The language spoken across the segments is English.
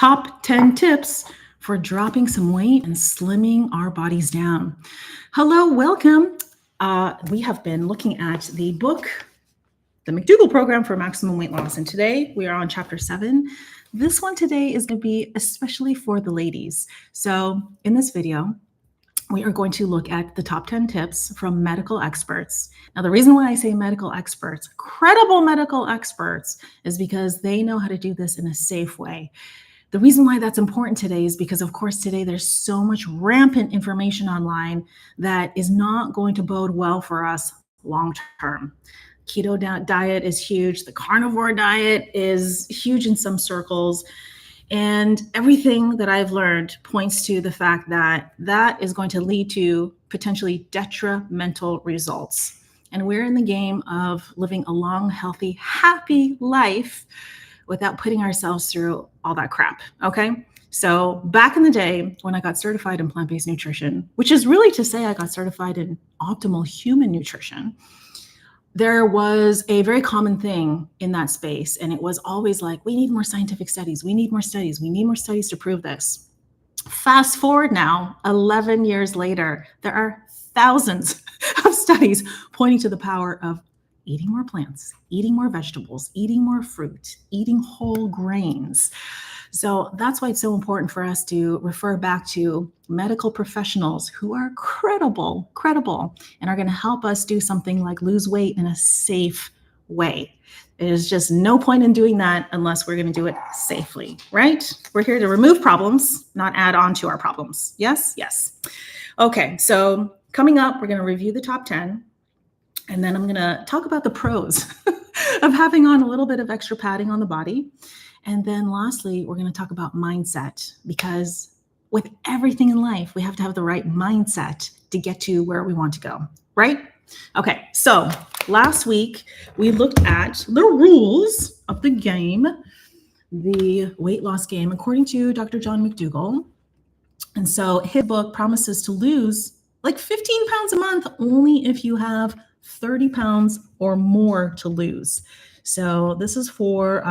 Top 10 tips for dropping some weight and slimming our bodies down. Hello, welcome. We have been looking at the book, the McDougall Program for Maximum Weight Loss. And today we are on chapter 7. This one today is going to be especially for the ladies. So in this video, we are going to look at the top 10 tips from medical experts. Now, the reason why I say medical experts, credible medical experts, is because they know how to do this in a safe way. The reason why that's important today is because, of course, today there's so much rampant information online that is not going to bode well for us long term. Keto diet is huge. The carnivore diet is huge in some circles. And everything that I've learned points to the fact that that is going to lead to potentially detrimental results. And we're in the game of living a long, healthy, happy life without putting ourselves through all that crap, okay? So back in the day when I got certified in plant-based nutrition, which is really to say I got certified in optimal human nutrition, there was a very common thing in that space. And it was always like, we need more scientific studies. We need more studies. We need more studies to prove this. Fast forward now, 11 years later, there are thousands of studies pointing to the power of eating more plants, eating more vegetables, eating more fruit, eating whole grains. So that's why it's so important for us to refer back to medical professionals who are credible, and are going to help us do something like lose weight in a safe way. There's just no point in doing that unless we're going to do it safely, right? We're here to remove problems, not add on to our problems. Yes? Yes. Okay, so coming up, we're going to review the top 10, and then I'm going to talk about the pros of having on a little bit of extra padding on the body. And then lastly, we're going to talk about mindset, because with everything in life, we have to have the right mindset to get to where we want to go, right? Okay, so last week we looked at the rules of the game, the weight loss game, according to Dr. John McDougall. And so his book promises to lose like 15 pounds a month only if you have 30 pounds or more to lose. So this is for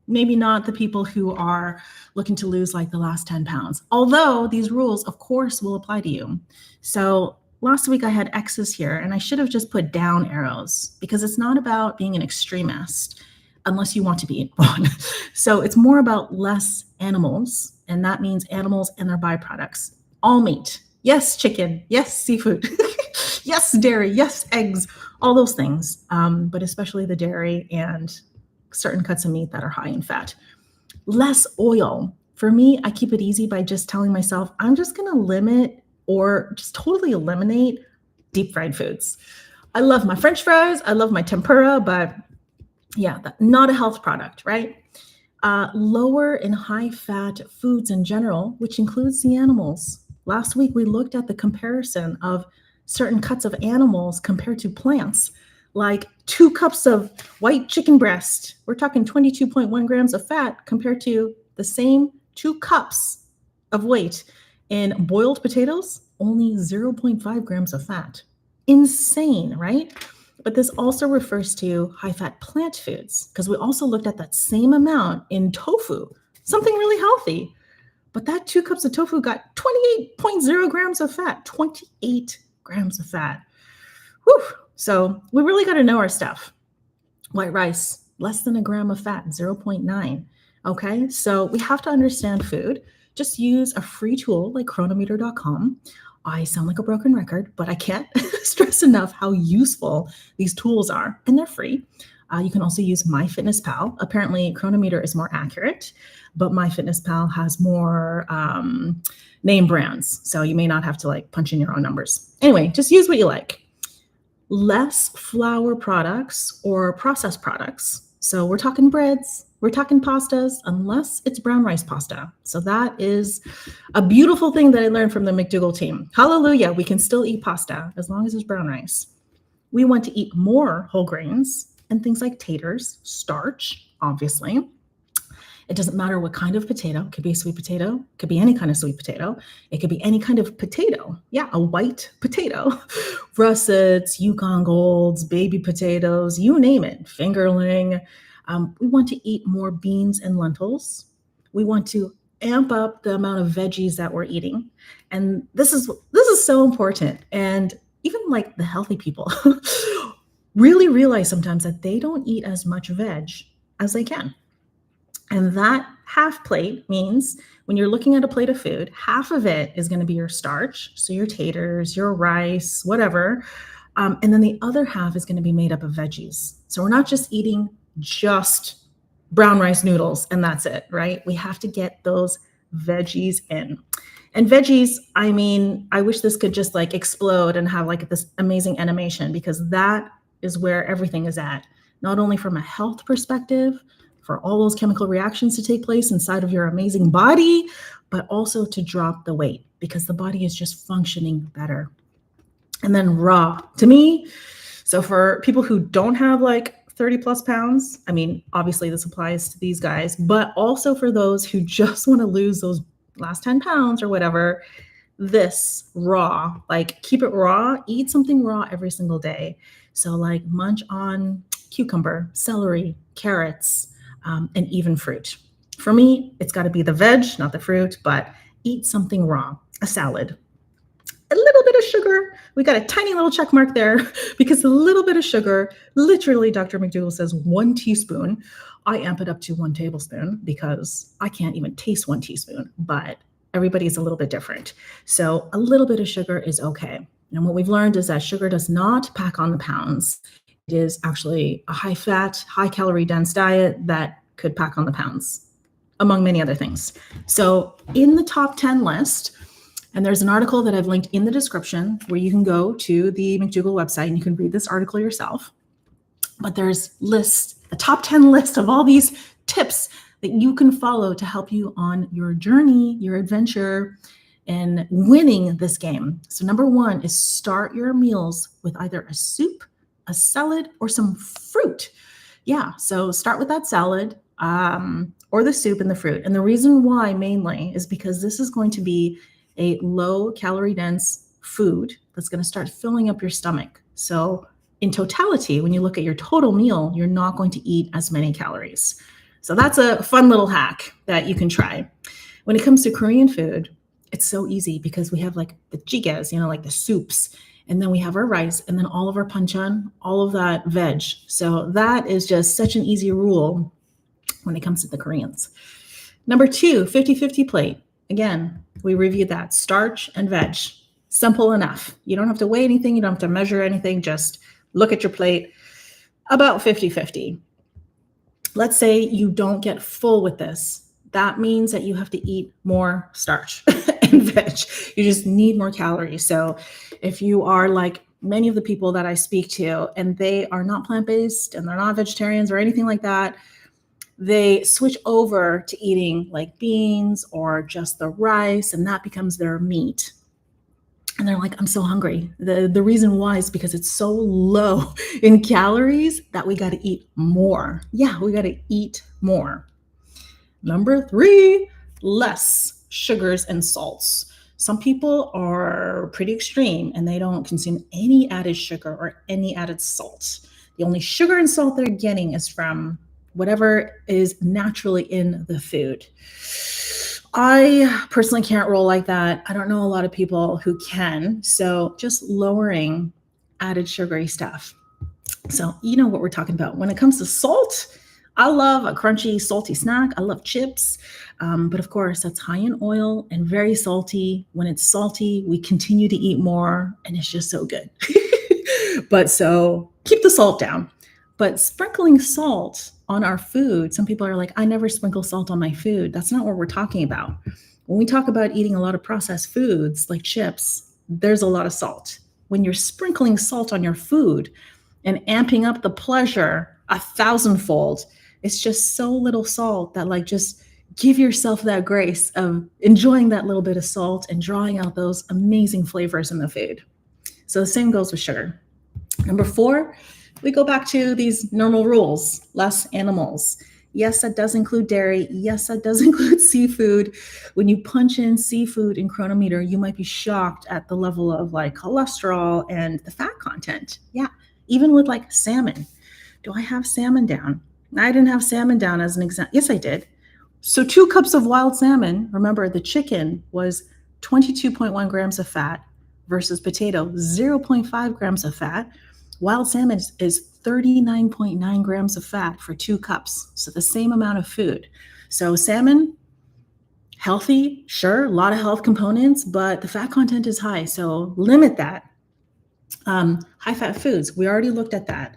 maybe not the people who are looking to lose like the last 10 pounds, although these rules, of course, will apply to you. So last week I had X's here, and I should have just put down arrows because it's not about being an extremist unless you want to be one. So it's more about less animals, and that means animals and their byproducts. All meat. Yes, chicken. Yes, seafood. Yes, dairy. Yes, eggs. All those things, but especially the dairy and certain cuts of meat that are high in fat. Less oil. For me, I keep it easy by just telling myself, I'm just going to limit or just totally eliminate deep fried foods. I love my French fries. I love my tempura, but yeah, not a health product, right? Lower and high fat foods in general, which includes the animals. Last week, we looked at the comparison of certain cuts of animals compared to plants, like 2 cups of white chicken breast. We're talking 22.1 grams of fat compared to the same 2 cups of weight in boiled potatoes, only 0.5 grams of fat. Insane, right? But this also refers to high-fat plant foods, because we also looked at that same amount in tofu, something really healthy. But that 2 cups of tofu got 28.0 grams of fat, 28 grams of fat. Whew. So we really got to know our stuff. White rice, less than a gram of fat, 0.9. Okay, so we have to understand food. Just use a free tool like chronometer.com. I sound like a broken record, but I can't stress enough how useful these tools are, and they're free. You can also use MyFitnessPal. Apparently, Chronometer is more accurate, but MyFitnessPal has more name brands, so you may not have to like punch in your own numbers. Anyway, just use what you like. Less flour products or processed products. So we're talking breads, we're talking pastas, unless it's brown rice pasta. So that is a beautiful thing that I learned from the McDougall team. Hallelujah, we can still eat pasta as long as it's brown rice. We want to eat more whole grains and things like taters, starch, obviously. It doesn't matter what kind of potato. It could be a sweet potato. It could be any kind of sweet potato. It could be any kind of potato. Yeah, a white potato. Russets, Yukon Golds, baby potatoes, you name it, fingerling. We want to eat more beans and lentils. we want to amp up the amount of veggies that we're eating. And this is so important. And even like the healthy people really realize sometimes that they don't eat as much veg as they can. And that half plate means when you're looking at a plate of food, half of it is going to be your starch, so your taters, your rice, whatever. And then the other half is going to be made up of veggies. So we're not just eating just brown rice noodles and that's it, right? We have to get those veggies in. And veggies, I mean, I wish this could just like explode and have like this amazing animation, because that is where everything is at. Not only from a health perspective, for all those chemical reactions to take place inside of your amazing body, but also to drop the weight, because the body is just functioning better. And then raw, to me, so for people who don't have like 30 plus pounds, I mean, obviously this applies to these guys, but also for those who just want to lose those last 10 pounds or whatever, this raw, like keep it raw, eat something raw every single day. So like munch on cucumber, celery, carrots, and even fruit. For me, it's got to be the veg, not the fruit, but eat something raw, a salad. A little bit of sugar. We got a tiny little check mark there because a little bit of sugar, literally Dr. McDougall says 1 teaspoon. I amp it up to 1 tablespoon because I can't even taste 1 teaspoon, but everybody's a little bit different. So a little bit of sugar is okay. And what we've learned is that sugar does not pack on the pounds. It is actually a high fat, high calorie dense diet that could pack on the pounds, among many other things. So in the top 10 list, and there's an article that I've linked in the description where you can go to the McDougall website and you can read this article yourself. But there's a top 10 list of all these tips that you can follow to help you on your journey, your adventure, in winning this game. So number 1 is start your meals with either a soup, a salad, or some fruit. Yeah, so start with that salad or the soup and the fruit. And the reason why mainly is because this is going to be a low calorie dense food that's going to start filling up your stomach. So in totality, when you look at your total meal, you're not going to eat as many calories. So that's a fun little hack that you can try. When it comes to Korean food, it's so easy because we have like the jigaes, like the soups, and then we have our rice, and then all of our panchan, all of that veg. So that is just such an easy rule when it comes to the Koreans. Number 2, 50-50 plate. Again, we reviewed that. Starch and veg. Simple enough. You don't have to weigh anything. You don't have to measure anything. Just look at your plate. About 50-50. Let's say you don't get full with this. That means that you have to eat more starch and veg. You just need more calories. So if you are like many of the people that I speak to, and they are not plant-based and they're not vegetarians or anything like that, they switch over to eating like beans or just the rice, and that becomes their meat. And they're like, I'm so hungry. The reason why is because it's so low in calories that we got to eat more. Yeah, we got to eat more. Number 3, less sugars and salts. Some people are pretty extreme and they don't consume any added sugar or any added salt. The only sugar and salt they're getting is from whatever is naturally in the food. I personally can't roll like that. I don't know a lot of people who can. So just lowering added sugary stuff. So you know what we're talking about. When it comes to salt, I love a crunchy, salty snack. I love chips. But of course, that's high in oil and very salty. When it's salty, we continue to eat more, and it's just so good. But so keep the salt down. But sprinkling salt on our food, some people are like, I never sprinkle salt on my food. That's not what we're talking about. When we talk about eating a lot of processed foods like chips, there's a lot of salt. When you're sprinkling salt on your food and amping up the pleasure 1,000-fold, it's just so little salt that like just give yourself that grace of enjoying that little bit of salt and drawing out those amazing flavors in the food. So the same goes with sugar. Number 4, we go back to these normal rules, less animals. Yes, that does include dairy. Yes, that does include seafood. When you punch in seafood in Chronometer, you might be shocked at the level of like cholesterol and the fat content. Yeah, even with like salmon. Do I have salmon down? I didn't have salmon down as an example. Yes, I did. So 2 cups of wild salmon, remember the chicken was 22.1 grams of fat versus potato, 0.5 grams of fat. Wild salmon is 39.9 grams of fat for 2 cups. So the same amount of food. So salmon, healthy, sure, a lot of health components, but the fat content is high. So limit that. High fat foods, we already looked at that.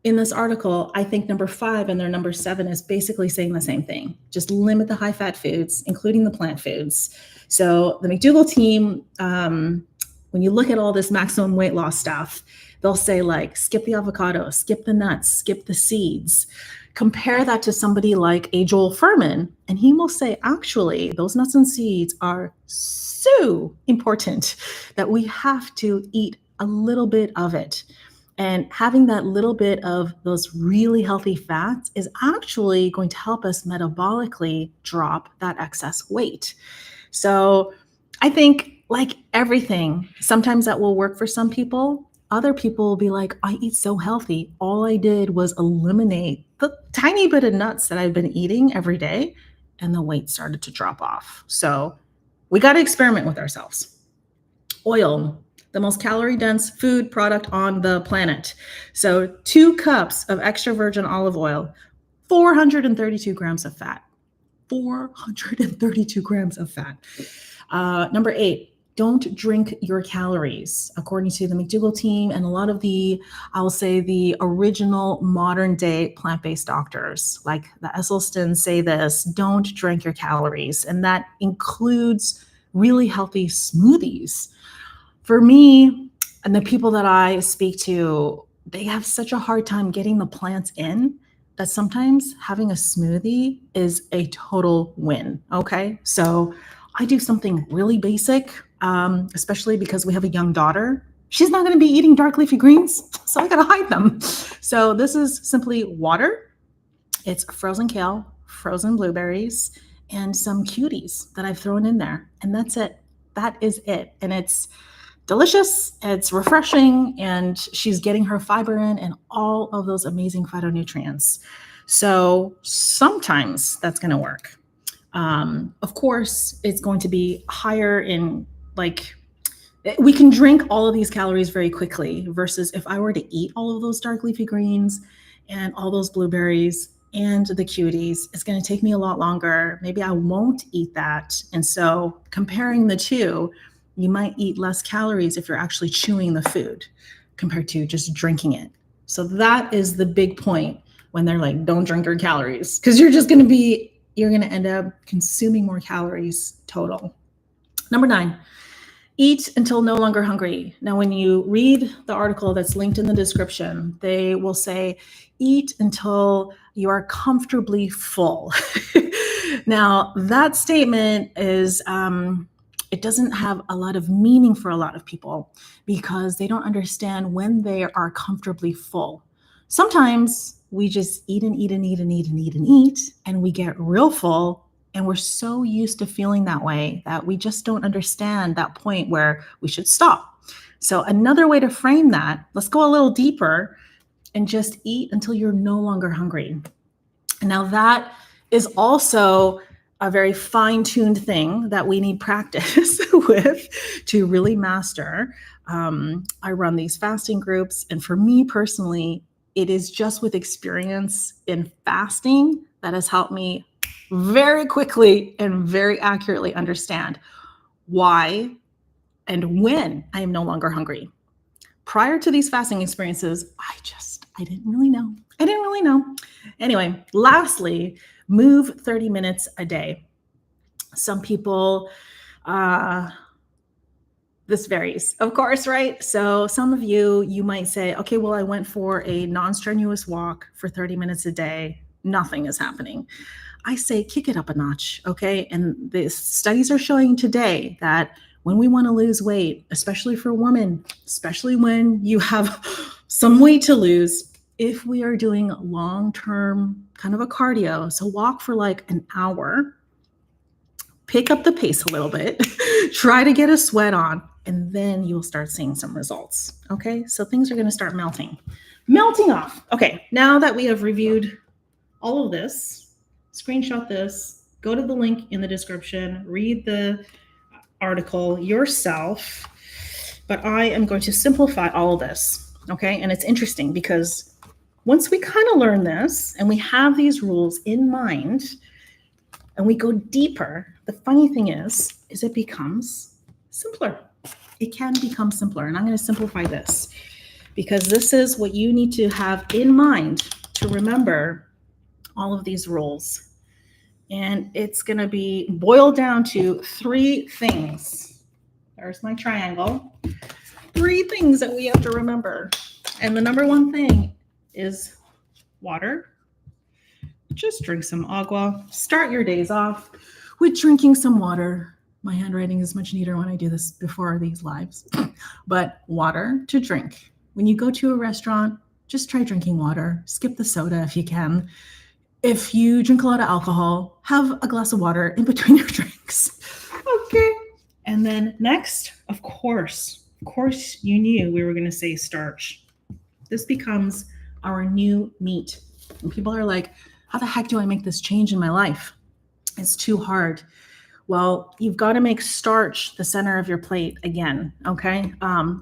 In this article, I think number 5 and their number 7 is basically saying the same thing. Just limit the high fat foods, including the plant foods. So the McDougall team, when you look at all this maximum weight loss stuff, they'll say like, skip the avocado, skip the nuts, skip the seeds. Compare that to somebody like a Joel Fuhrman, and he will say, actually, those nuts and seeds are so important that we have to eat a little bit of it. And having that little bit of those really healthy fats is actually going to help us metabolically drop that excess weight. So I think, like everything, sometimes that will work for some people. Other people will be like, I eat so healthy. All I did was eliminate the tiny bit of nuts that I've been eating every day, and the weight started to drop off. So we got to experiment with ourselves. Oil, the most calorie-dense food product on the planet. So 2 cups of extra virgin olive oil, 432 grams of fat. 432 grams of fat. Number 8, don't drink your calories. According to the McDougall team and a lot of I'll say the original modern day plant-based doctors, like the Esselstyns say this, don't drink your calories. And that includes really healthy smoothies. For me and the people that I speak to, they have such a hard time getting the plants in that sometimes having a smoothie is a total win. Okay. So I do something really basic, especially because we have a young daughter. She's not going to be eating dark leafy greens, so I got to hide them. So this is simply water. It's frozen kale, frozen blueberries, and some cuties that I've thrown in there. And that's it. That is it. And it's delicious, it's refreshing, and she's getting her fiber in and all of those amazing phytonutrients. So sometimes that's going to work. Of course, it's going to be higher in, like, we can drink all of these calories very quickly versus if I were to eat all of those dark leafy greens and all those blueberries and the cuties, it's going to take me a lot longer. Maybe I won't eat that. And so comparing the two, you might eat less calories if you're actually chewing the food compared to just drinking it. So that is the big point when they're like, don't drink your calories, because you're going to end up consuming more calories total. Number 9, eat until no longer hungry. Now, when you read the article that's linked in the description, they will say, eat until you are comfortably full. Now, that statement is, it doesn't have a lot of meaning for a lot of people because they don't understand when they are comfortably full. Sometimes we just eat and eat and eat and eat and eat and eat, and we get real full, and we're so used to feeling that way that we just don't understand that point where we should stop. So another way to frame that, let's go a little deeper and just eat until you're no longer hungry. Now that is also a very fine-tuned thing that we need practice with to really master. I run these fasting groups, and for me personally, it is just with experience in fasting that has helped me very quickly and very accurately understand why and when I am no longer hungry. Prior to these fasting experiences, I didn't really know. Anyway, lastly, move 30 minutes a day. Some people, this varies, of course, right? So some of you might say, okay, well, I went for a non-strenuous walk for 30 minutes a day. Nothing is happening. I say, kick it up a notch, okay? And the studies are showing today that when we want to lose weight, especially for women, especially when you have some weight to lose, if we are doing long-term kind of a cardio, so walk for like an hour, pick up the pace a little bit, try to get a sweat on, and then you'll start seeing some results, okay? So things are going to start melting off. Okay, now that we have reviewed all of this, screenshot this, Go to the link in the description, read the article yourself. But I am going to simplify all of this, okay? And it's interesting because once we kind of learn this and we have these rules in mind and we go deeper, the funny thing is it becomes simpler. It can become simpler. And I'm going to simplify this because this is what you need to have in mind to remember all of these rules. And it's going to be boiled down to 3 things. There's my triangle. 3 things that we have to remember. And the number 1 thing is water. Just drink some agua. Start your days off with drinking some water. My handwriting is much neater when I do this before these lives. But water to drink. When you go to a restaurant, just try drinking water. Skip the soda if you can. If you drink a lot of alcohol, have a glass of water in between your drinks. Okay. And then next, of course, you knew we were going to say starch. This becomes our new meat. And people are like, how the heck do I make this change in my life? It's too hard. Well, you've got to make starch the center of your plate again, okay?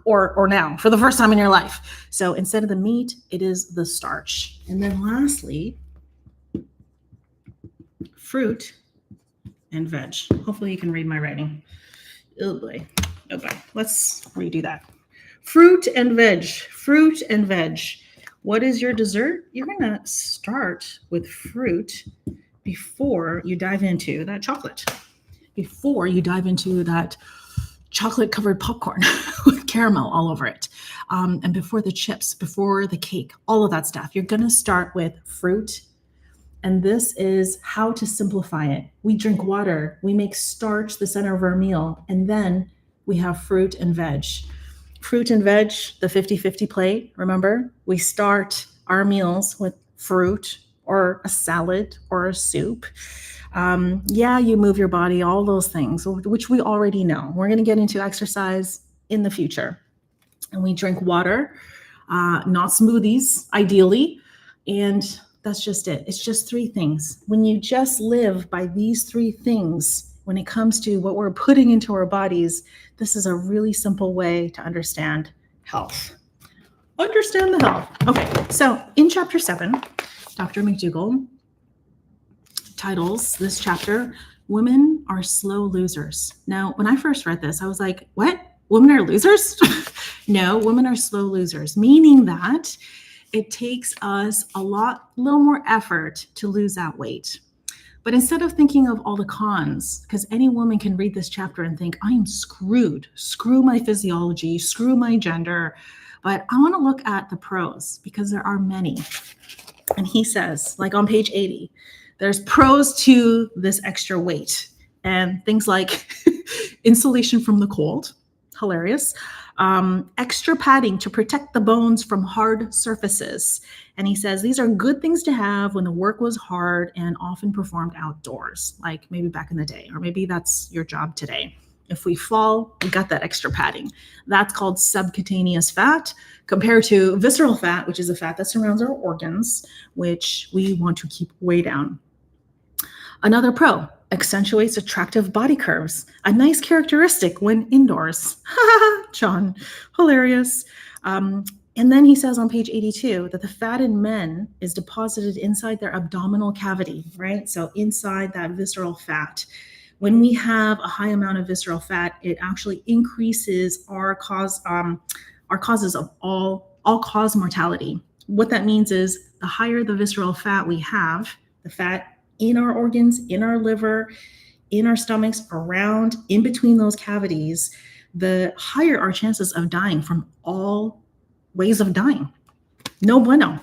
Or now, for the first time in your life. So instead of the meat, it is the starch. And then lastly, fruit and veg. Hopefully you can read my writing. Oh boy. Let's redo that. Fruit and veg. Fruit and veg. What is your dessert? You're going to start with fruit before you dive into that chocolate. Before you dive into that chocolate-covered popcorn with caramel all over it. And before the chips, before the cake, all of that stuff. You're going to start with fruit. And this is how to simplify it. We drink water, we make starch the center of our meal, and then we have fruit and veg. Fruit and veg, the 50-50 plate, remember? We start our meals with fruit or a salad or a soup. You move your body, all those things, which we already know. We're going to get into exercise in the future. And we drink water, not smoothies, ideally, and that's just it. It's just 3 things. When you just live by these 3 things, when it comes to what we're putting into our bodies, this is a really simple way to understand health. Understand the health. Okay, so in chapter 7, Dr. McDougall titles this chapter, Women Are Slow Losers. Now, when I first read this, I was like, what? Women are losers? No, women are slow losers, meaning that it takes us a little more effort to lose that weight. But instead of thinking of all the cons, because any woman can read this chapter and think, I am screwed, screw my physiology, screw my gender. But I want to look at the pros because there are many. And he says, like on page 80, there's pros to this extra weight and things like insulation from the cold, hilarious. Extra padding to protect the bones from hard surfaces. And he says these are good things to have when the work was hard and often performed outdoors, like maybe back in the day, or maybe that's your job today. If we fall, we got that extra padding. That's called subcutaneous fat compared to visceral fat, which is a fat that surrounds our organs, which we want to keep way down. Another pro, accentuates attractive body curves, a nice characteristic when indoors. John, hilarious. And then he says on page 82 that the fat in men is deposited inside their abdominal cavity, right? So inside that visceral fat. When we have a high amount of visceral fat, it actually increases our causes of all-cause mortality. What that means is the higher the visceral fat we have, the fat in our organs, in our liver, in our stomachs, around, in between those cavities, the higher our chances of dying from all ways of dying. No bueno.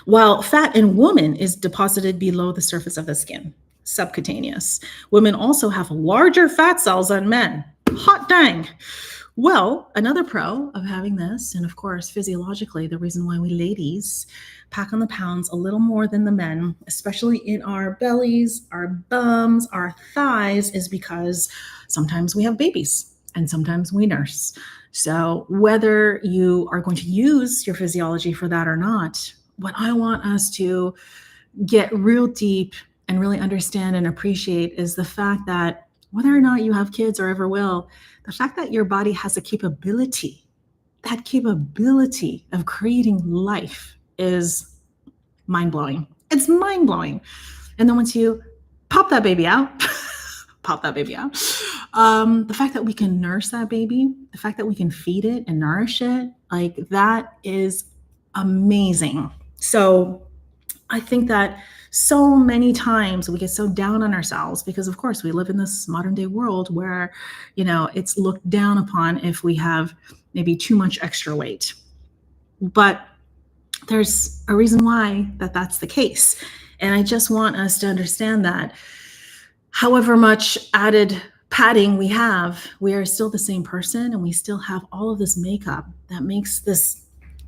While fat in women is deposited below the surface of the skin, subcutaneous. Women also have larger fat cells than men. Hot dang. Well, another pro of having this, and of course, physiologically, the reason why we ladies pack on the pounds a little more than the men, especially in our bellies, our bums, our thighs, is because sometimes we have babies and sometimes we nurse. So whether you are going to use your physiology for that or not, what I want us to get real deep and really understand and appreciate is the fact that whether or not you have kids or ever will, the fact that your body has a capability, that capability of creating life is mind-blowing. It's mind-blowing. And then once you pop that baby out, the fact that we can nurse that baby, the fact that we can feed it and nourish it, like that is amazing. So I think that so many times we get so down on ourselves because, of course, we live in this modern day world where, it's looked down upon if we have maybe too much extra weight. But there's a reason why that's the case. And I just want us to understand that however much added padding we have, we are still the same person, and we still have all of this makeup that makes this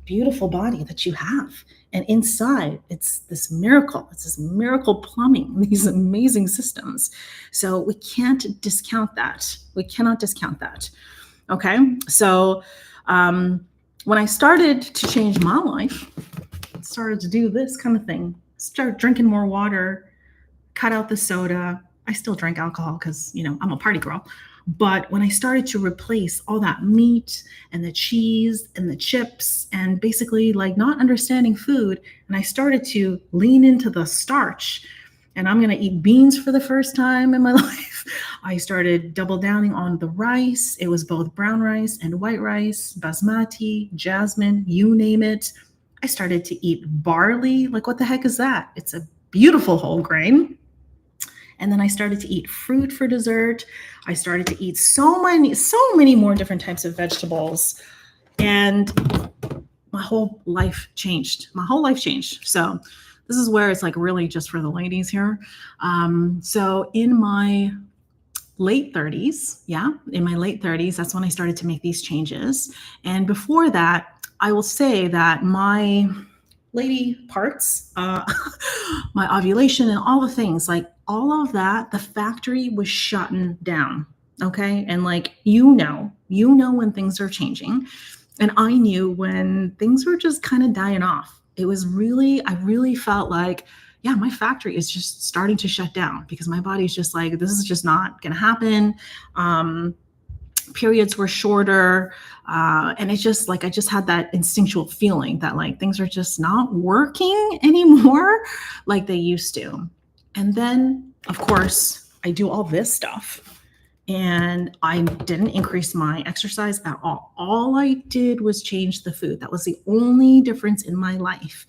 beautiful body that you have. And inside, it's this miracle. It's this miracle plumbing, these amazing systems. So we can't discount that. We cannot discount that. Okay. So when I started to change my life, started to do this kind of thing, start drinking more water, cut out the soda. I still drink alcohol because, I'm a party girl. But when I started to replace all that meat and the cheese and the chips and basically like not understanding food, and I started to lean into the starch, and I'm going to eat beans for the first time in my life. I started double downing on the rice. It was both brown rice and white rice, basmati, jasmine, you name it. I started to eat barley. Like, what the heck is that? It's a beautiful whole grain. And then I started to eat fruit for dessert. I started to eat so many more different types of vegetables. And my whole life changed. So this is where it's like really just for the ladies here. So in my late 30s, that's when I started to make these changes. And before that, I will say that my lady parts, my ovulation and all the things, like all of that, the factory was shutting down. Okay. And like, when things are changing. And I knew when things were just kind of dying off. I really felt like, yeah, my factory is just starting to shut down because my body's just like, this is just not going to happen. Periods were shorter. And it's just like, I just had that instinctual feeling that like things are just not working anymore like they used to. And then, of course, I do all this stuff and I didn't increase my exercise at all. All I did was change the food. That was the only difference in my life.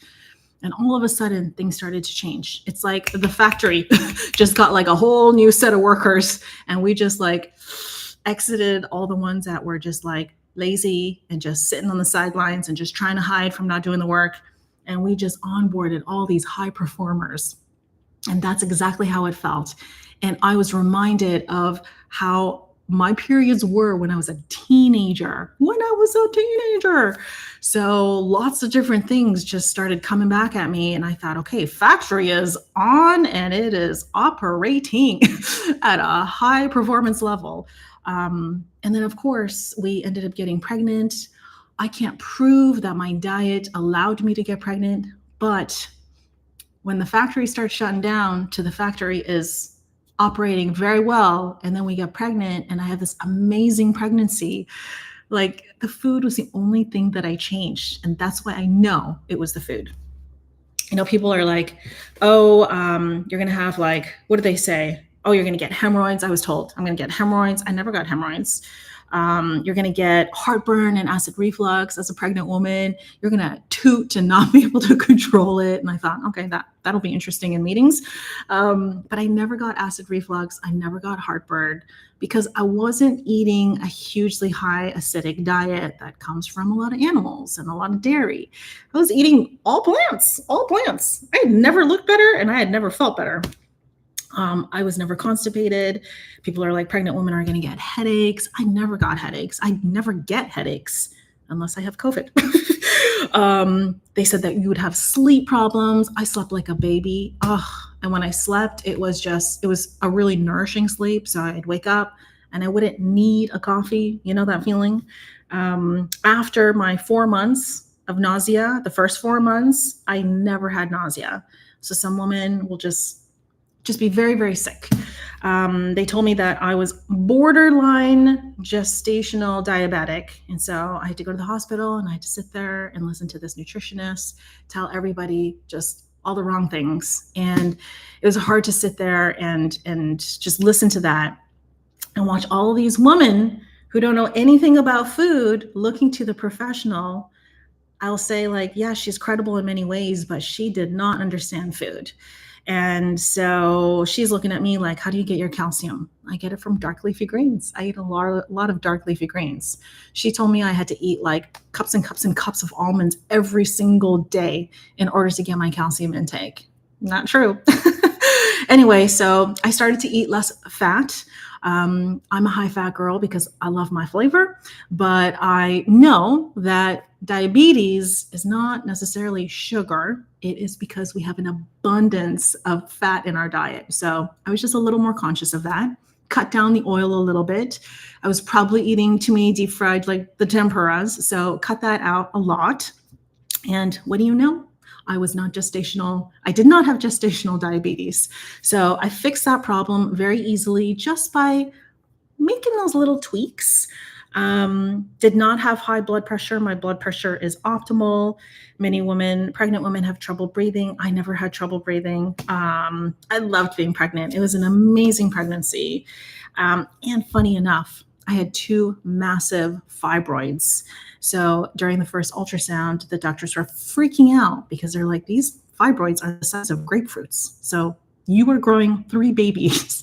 And all of a sudden, things started to change. It's like the factory just got like a whole new set of workers, and we just like exited all the ones that were just like lazy and just sitting on the sidelines and just trying to hide from not doing the work. And we just onboarded all these high performers. And that's exactly how it felt. And I was reminded of how my periods were when I was a teenager. So lots of different things just started coming back at me. And I thought, okay, factory is on and it is operating at a high performance level. And then, of course, we ended up getting pregnant. I can't prove that my diet allowed me to get pregnant, but when the factory starts shutting down to the factory is operating very well, and then we get pregnant and I have this amazing pregnancy, like the food was the only thing that I changed. And that's why I know it was the food. People are like, oh, you're going to have like, what do they say? Oh, you're going to get hemorrhoids. I was told I'm going to get hemorrhoids. I never got hemorrhoids. You're going to get heartburn and acid reflux as a pregnant woman. You're going to toot and not be able to control it. And I thought, okay, that'll be interesting in meetings. But I never got acid reflux. I never got heartburn because I wasn't eating a hugely high acidic diet that comes from a lot of animals and a lot of dairy. I was eating all plants. I had never looked better and I had never felt better. I was never constipated. People are like, pregnant women are going to get headaches. I never got headaches. I never get headaches unless I have COVID. They said that you would have sleep problems. I slept like a baby. And when I slept, it was a really nourishing sleep. So I'd wake up and I wouldn't need a coffee. You know that feeling? After my 4 months of nausea, the first 4 months, I never had nausea. So some women will just just be very, very sick. They told me that I was borderline gestational diabetic. And so I had to go to the hospital and I had to sit there and listen to this nutritionist tell everybody just all the wrong things. And it was hard to sit there and just listen to that and watch all these women who don't know anything about food looking to the professional. I'll say, like, yeah, she's credible in many ways, but she did not understand food. And so she's looking at me like, how do you get your calcium? I get it from dark leafy greens. I eat a lot of dark leafy greens. She told me I had to eat like cups and cups and cups of almonds every single day in order to get my calcium intake. Not true. Anyway, so I started to eat less fat. I'm a high fat girl because I love my flavor, but I know that diabetes is not necessarily sugar. It is because we have an abundance of fat in our diet. So I was just a little more conscious of that. Cut down the oil a little bit. I was probably eating too many deep fried, like the tempuras. So cut that out a lot. And what do you know? I was not gestational. I did not have gestational diabetes. So I fixed that problem very easily just by making those little tweaks. Did not have high blood pressure. My blood pressure is optimal. Many women, pregnant women, have trouble breathing. I never had trouble breathing. I loved being pregnant. It was an amazing pregnancy. And funny enough, I had 2 massive fibroids. So during the first ultrasound, the doctors were freaking out because they're like, these fibroids are the size of grapefruits. So you were growing 3 babies,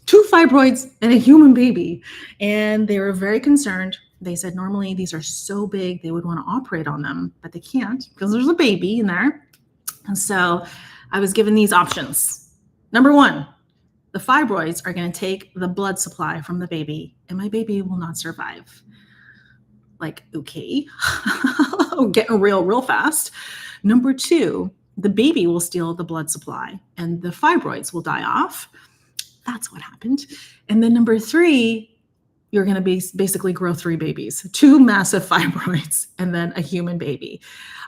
2 fibroids and a human baby. And they were very concerned. They said, normally these are so big, they would want to operate on them, but they can't because there's a baby in there. And so I was given these options. Number 1, the fibroids are going to take the blood supply from the baby and my baby will not survive. Like, okay, getting real fast. Number 2, the baby will steal the blood supply and the fibroids will die off. That's what happened. And then number 3, you're going to basically grow 3 babies, 2 massive fibroids, and then a human baby.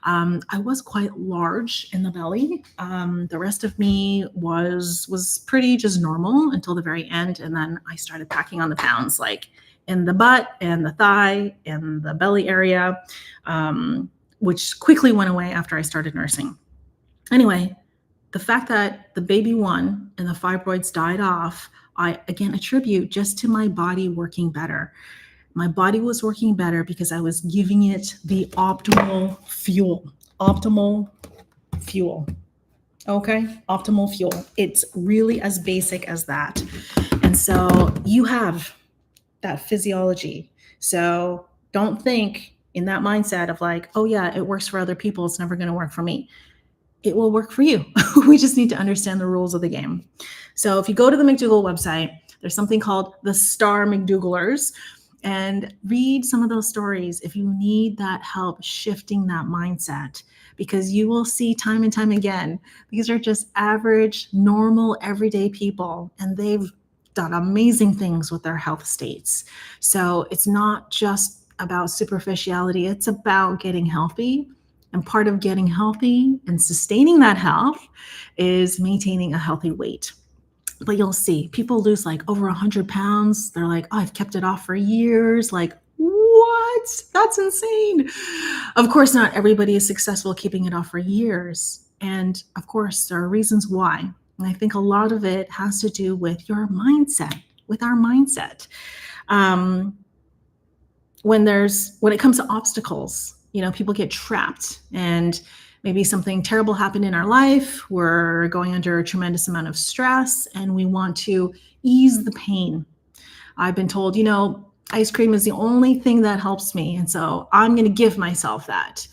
I was quite large in the belly. The rest of me was pretty just normal until the very end. And then I started packing on the pounds, like in the butt and the thigh and the belly area, which quickly went away after I started nursing. Anyway, the fact that the baby won and the fibroids died off, I again attribute just to my body working better. My body was working better because I was giving it the optimal fuel. Okay, optimal fuel. It's really as basic as that. And so you have that physiology. So don't think in that mindset of like, oh yeah, it works for other people, it's never going to work for me. It will work for you. We just need to understand the rules of the game. So if you go to the McDougall website, there's something called the Star McDougallers, and read some of those stories if you need that help shifting that mindset, because you will see time and time again, these are just average, normal, everyday people, and they've done amazing things with their health states. So it's not just about superficiality, it's about getting healthy. And part of getting healthy and sustaining that health is maintaining a healthy weight. But you'll see people lose like over 100 pounds. They're like, oh, I've kept it off for years. Like, what? That's insane. Of course, not everybody is successful keeping it off for years. And of course, there are reasons why. And I think a lot of it has to do with your mindset, with our mindset. When it comes to obstacles, people get trapped and maybe something terrible happened in our life. We're going under a tremendous amount of stress and we want to ease the pain. I've been told, ice cream is the only thing that helps me. And so I'm going to give myself that.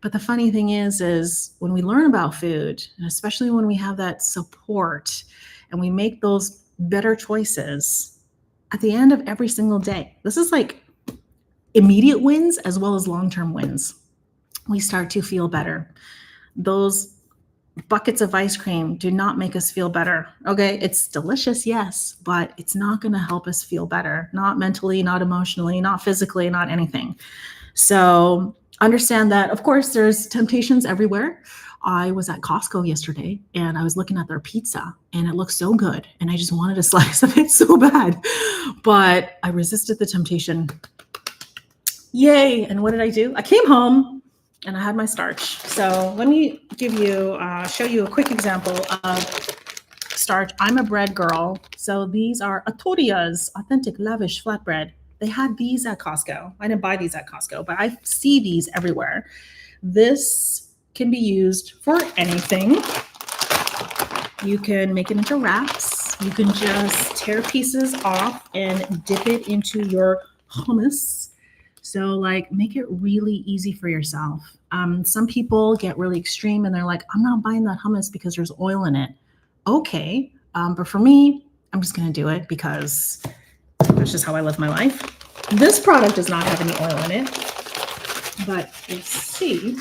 But the funny thing is when we learn about food, and especially when we have that support and we make those better choices at the end of every single day, this is like immediate wins as well as long-term wins. We start to feel better. Those buckets of ice cream do not make us feel better. Okay, it's delicious, yes, but it's not going to help us feel better. Not mentally, not emotionally, not physically, not anything. So understand that, of course, there's temptations everywhere. I was at Costco yesterday and I was looking at their pizza and it looked so good. And I just wanted a slice of it so bad, but I resisted the temptation. Yay. And what did I do? I came home and I had my starch. So let me show you a quick example of starch. I'm a bread girl. So these are Atoria's Authentic Lavish Flatbread. They had these at Costco. I didn't buy these at Costco, but I see these everywhere. This can be used for anything. You can make it into wraps. You can just tear pieces off and dip it into your hummus. So like make it really easy for yourself. Some people get really extreme and they're like, I'm not buying that hummus because there's oil in it. Okay. But for me, I'm just going to do it because that's just how I live my life. This product does not have any oil in it, but you see,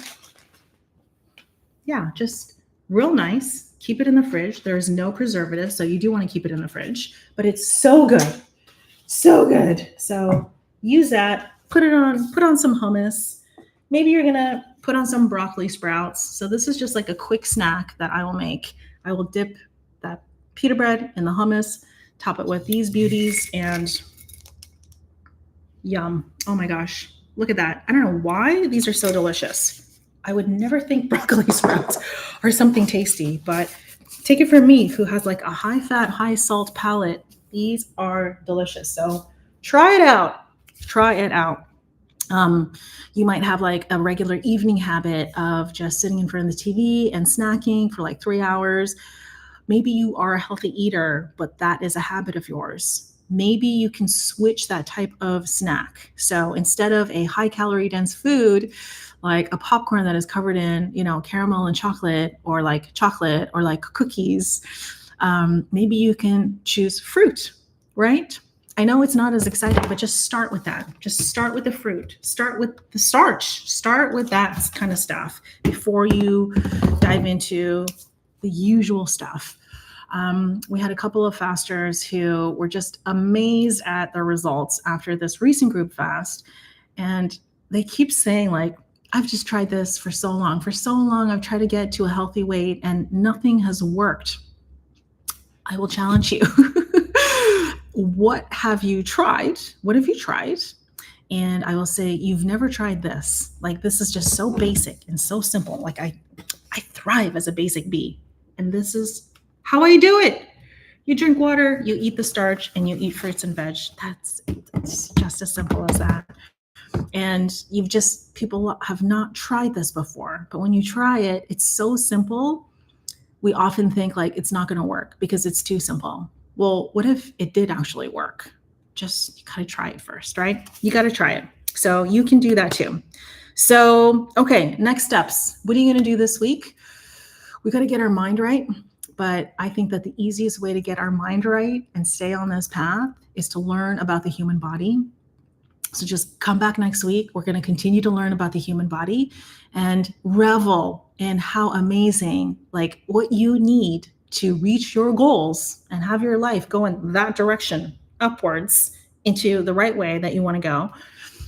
yeah, just real nice. Keep it in the fridge. There's no preservative, so you do want to keep it in the fridge, but it's so good. So good. So use that, put on some hummus. Maybe you're going to put on some broccoli sprouts. So this is just like a quick snack that I will make. I will dip that pita bread in the hummus, top it with these beauties, and yum. Oh my gosh. Look at that. I don't know why these are so delicious. I would never think broccoli sprouts are something tasty, but take it from me who has like a high fat, high salt palate. These are delicious. So try it out. Try it out. You might have like a regular evening habit of just sitting in front of the TV and snacking for like 3 hours. Maybe you are a healthy eater, but that is a habit of yours. Maybe you can switch that type of snack. So instead of a high calorie dense food, like a popcorn that is covered in, caramel and chocolate or like cookies, maybe you can choose fruit, right? I know it's not as exciting, but just start with that. Just start with the fruit. Start with the starch. Start with that kind of stuff before you dive into the usual stuff. We had a couple of fasters who were just amazed at the results after this recent group fast. And they keep saying like, I've just tried this for so long. For so long, I've tried to get to a healthy weight and nothing has worked. I will challenge you. What have you tried? What have you tried? And I will say, you've never tried this. Like, this is just so basic and so simple. Like I thrive as a basic bee. And this is how I do it. You drink water, you eat the starch, and you eat fruits and veg. It's just as simple as that. And people have not tried this before. But when you try it, it's so simple. We often think like it's not going to work because it's too simple. Well, what if it did actually work? You got to try it first, right? You got to try it. So you can do that too. So, okay, next steps. What are you going to do this week? We got to get our mind right. But I think that the easiest way to get our mind right and stay on this path is to learn about the human body. So just come back next week. We're going to continue to learn about the human body and revel in how amazing, like what you need to reach your goals and have your life go in that direction upwards into the right way that you want to go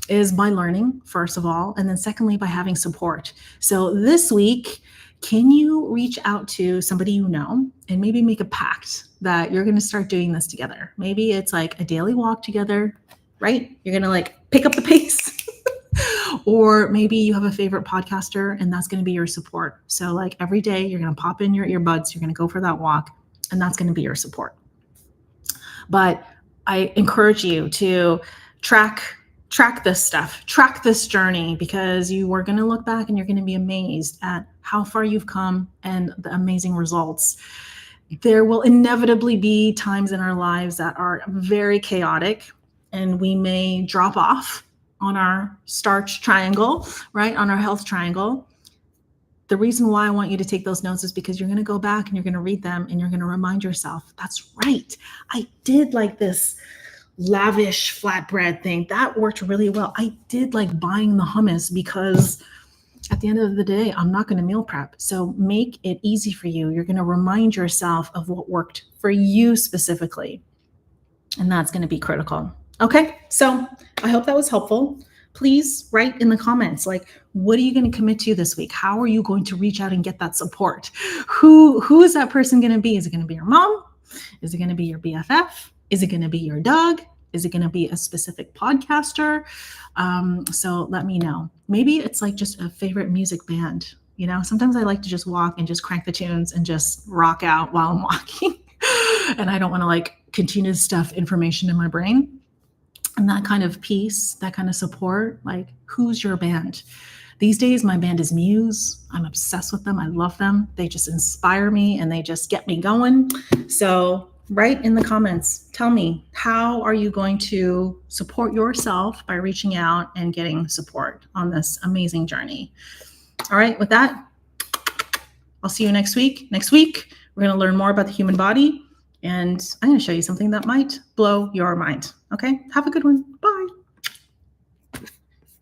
is by learning, first of all, and then secondly, by having support. So this week, can you reach out to somebody you know and maybe make a pact that you're going to start doing this together? Maybe it's like a daily walk together, right? You're going to like pick up the pace. Or maybe you have a favorite podcaster and that's going to be your support. So like every day you're going to pop in your earbuds, you're going to go for that walk, and that's going to be your support. But I encourage you to track this stuff, track this journey, because you are going to look back and you're going to be amazed at how far you've come and the amazing results. There will inevitably be times in our lives that are very chaotic and we may drop off on our starch triangle, right? On our health triangle. The reason why I want you to take those notes is because you're going to go back and you're going to read them and you're going to remind yourself, that's right. I did like this lavish flatbread thing. That worked really well. I did like buying the hummus because at the end of the day, I'm not going to meal prep. So make it easy for you. You're going to remind yourself of what worked for you specifically. And that's going to be critical. Okay, so I hope that was helpful. please write in the comments, like, what are you going to commit to this week? How are you going to reach out and get that support? Who is that person going to be? Is it going to be your mom? Is it going to be your BFF? Is it going to be your dog? Is it going to be a specific podcaster? So let me know. Maybe it's like just a favorite music band. You know, sometimes I like to just walk and just crank the tunes and just rock out while I'm walking. And I don't want to like continue to stuff information in my brain. And that kind of peace, that kind of support, like, who's your band? These days, my band is Muse. I'm obsessed with them. I love them. They just inspire me and they just get me going. So write in the comments, tell me, how are you going to support yourself by reaching out and getting support on this amazing journey? All right, with that, I'll see you next week. Next week, we're going to learn more about the human body, and I'm going to show you something that might blow your mind. Okay, have a good one. Bye.